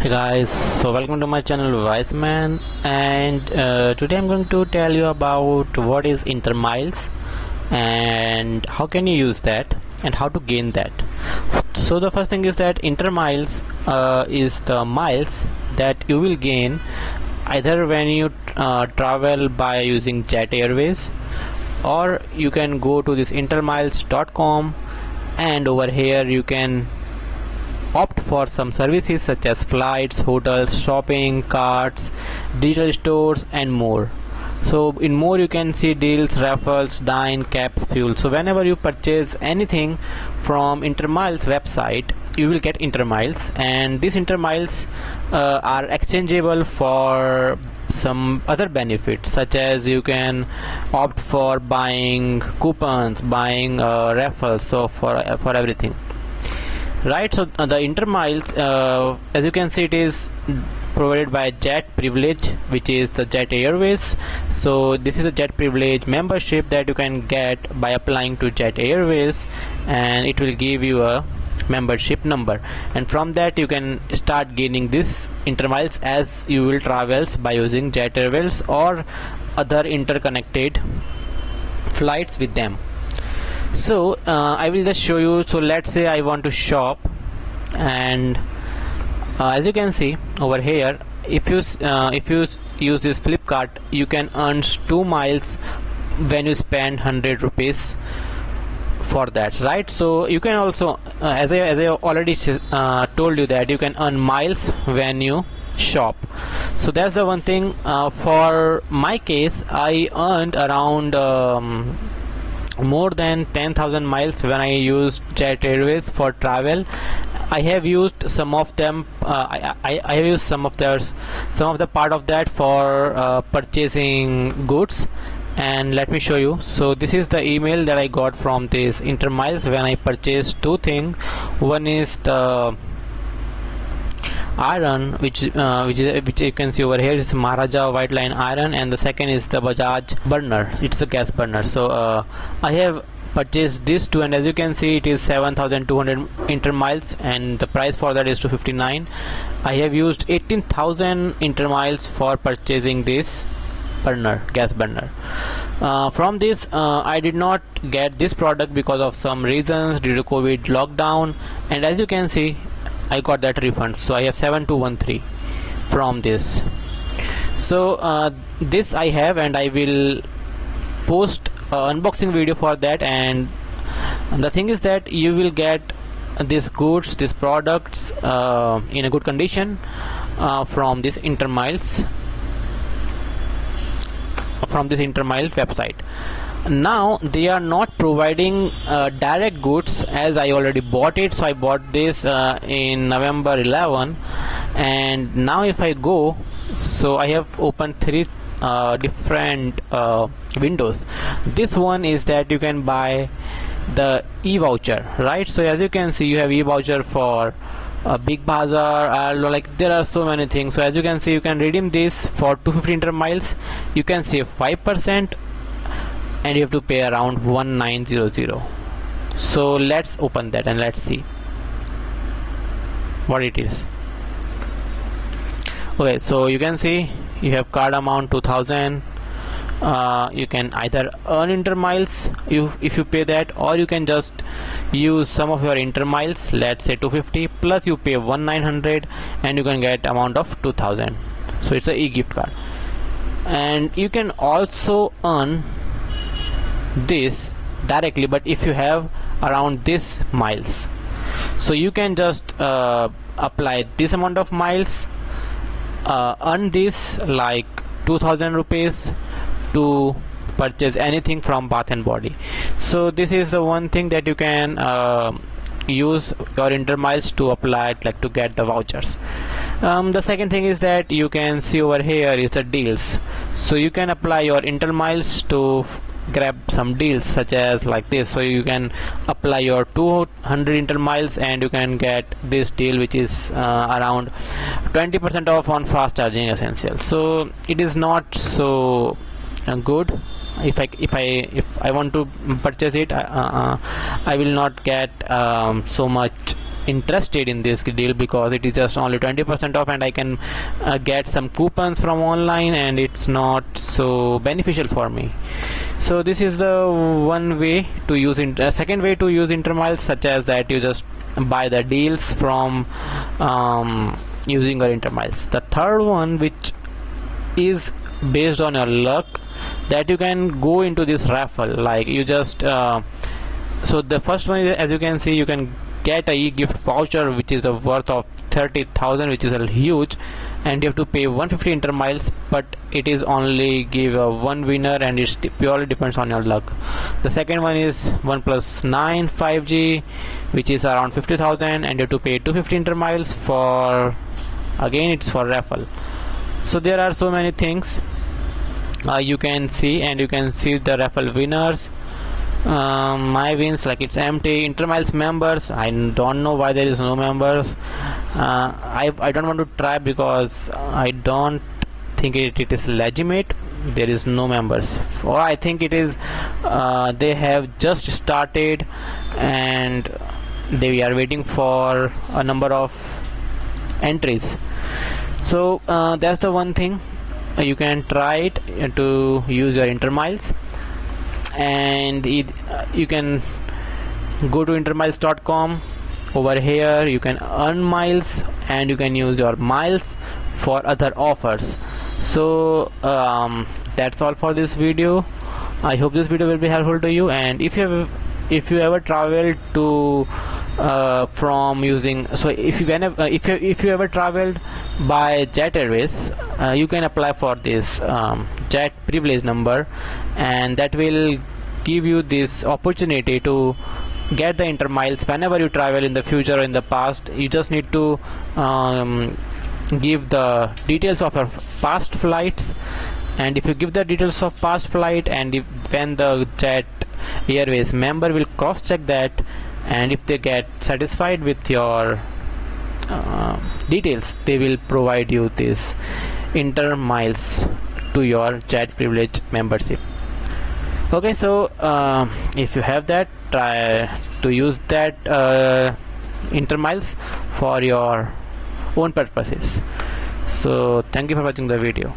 Hey guys, so welcome to my channel Wiseman, and today I'm going to tell you about what is Intermiles and how can you use that and how to gain that. So the first thing is that Intermiles is the miles that you will gain either when you travel by using Jet Airways, or you can go to this intermiles.com, and over here you can opt for some services such as flights, hotels, shopping carts, digital stores and more. So in more you can see deals, raffles, dine, caps, fuel. So whenever you purchase anything from Intermiles website, you will get Intermiles, and these Intermiles are exchangeable for some other benefits, such as you can opt for buying coupons, buying raffles, so for everything. Right, so the Intermiles, as you can see, it is provided by Jet Privilege, which is the Jet Airways. So this is a Jet Privilege membership that you can get by applying to Jet Airways, and it will give you a membership number, and from that you can start gaining this Intermiles as you will travels by using Jet Airways or other interconnected flights with them. So I will just show you. So let's say I want to shop, and as you can see over here, if you use this Flipkart, you can earn 2 miles when you spend 100 rupees for that, right? So you can also as I already told you, that you can earn miles when you shop. So that's the one thing. For my case, I earned around more than 10,000 miles when I used Jet Airways for travel. I have used some of them. I have used some of the part of that for purchasing goods, and let me show you. So this is the email that I got from this Intermiles when I purchased two things. One is the iron, which you can see over here is Maharaja White Line iron, and the second is the Bajaj burner. It's a gas burner. So I have purchased these two, and as you can see, it is 7,200 Intermiles, and the price for that is 259. I have used 18,000 Intermiles for purchasing this burner, gas burner. From this I did not get this product because of some reasons due to COVID lockdown, and as you can see, I got that refund. So I have 7213 from this. So this I have, and I will post unboxing video for that. And the thing is that you will get these goods, these products in a good condition from this Intermiles, from this Intermiles website. Now they are not providing direct goods, as I already bought it. So I bought this in November 11, and now if I go, so I have opened 3 different windows. This one is that you can buy the e-voucher, right? So as you can see, you have e-voucher for Big Bazaar, like there are so many things. So as you can see, you can redeem this for 250 Intermiles. You can save 5%, and you have to pay around 1900. So let's open that and let's see what it is. Okay, so you can see you have card amount 2000. You can either earn Intermiles if you pay that, or you can just use some of your Intermiles, let's say 250, plus you pay 1900 and you can get amount of 2000. So it's a e-gift card. And you can also earn this directly, but if you have around this miles, so you can just apply this amount of miles, earn this like 2000 rupees to purchase anything from Bath and Body. So this is the one thing that you can use your Intermiles to apply, like to get the vouchers. The second thing is that you can see over here is the deals. So you can apply your Intermiles to grab some deals such as like this. So you can apply your 200 Intermiles and you can get this deal, which is around 20% off on fast charging essentials. So it is not so good. If I want to purchase it, I will not get so much interested in this deal because it is just only 20% off, and I can get some coupons from online, and it's not so beneficial for me. So this is the one way to use second way to use Intermiles, such as that you just buy the deals from using your Intermiles. The third one, which is based on your luck, that you can go into this raffle. Like you just so the first one is, as you can see, you can get a e-gift voucher which is worth of 30,000, which is a huge, and you have to pay 150 Intermiles, but it is only give one winner, and it purely depends on your luck. The second one is OnePlus 9 5G, which is around 50,000, and you have to pay 250 Intermiles for, again it's for raffle. So there are so many things you can see, and you can see the raffle winners. My wins, like it's empty. Intermiles members, I don't know why there is no members. I don't want to try because I don't think it is legitimate. There is no members, or I think it is they have just started and they are waiting for a number of entries. So that's the one thing. You can try it to use your Intermiles, and you can go to intermiles.com. Over here you can earn miles, and you can use your miles for other offers. So that's all for this video. I hope this video will be helpful to you, and if you ever traveled to from using, so if you ever traveled by Jet Airways, you can apply for this Jet privilege number, and that will give you this opportunity to get the Intermiles whenever you travel in the future or in the past. You just need to give the details of your past flights, and if you give the details of past flight, and when the Jet Airways member will cross check that, and if they get satisfied with your details, they will provide you this Intermiles to your Jet privilege membership. Okay, so if you have that, try to use that Intermiles for your own purposes. So thank you for watching the video.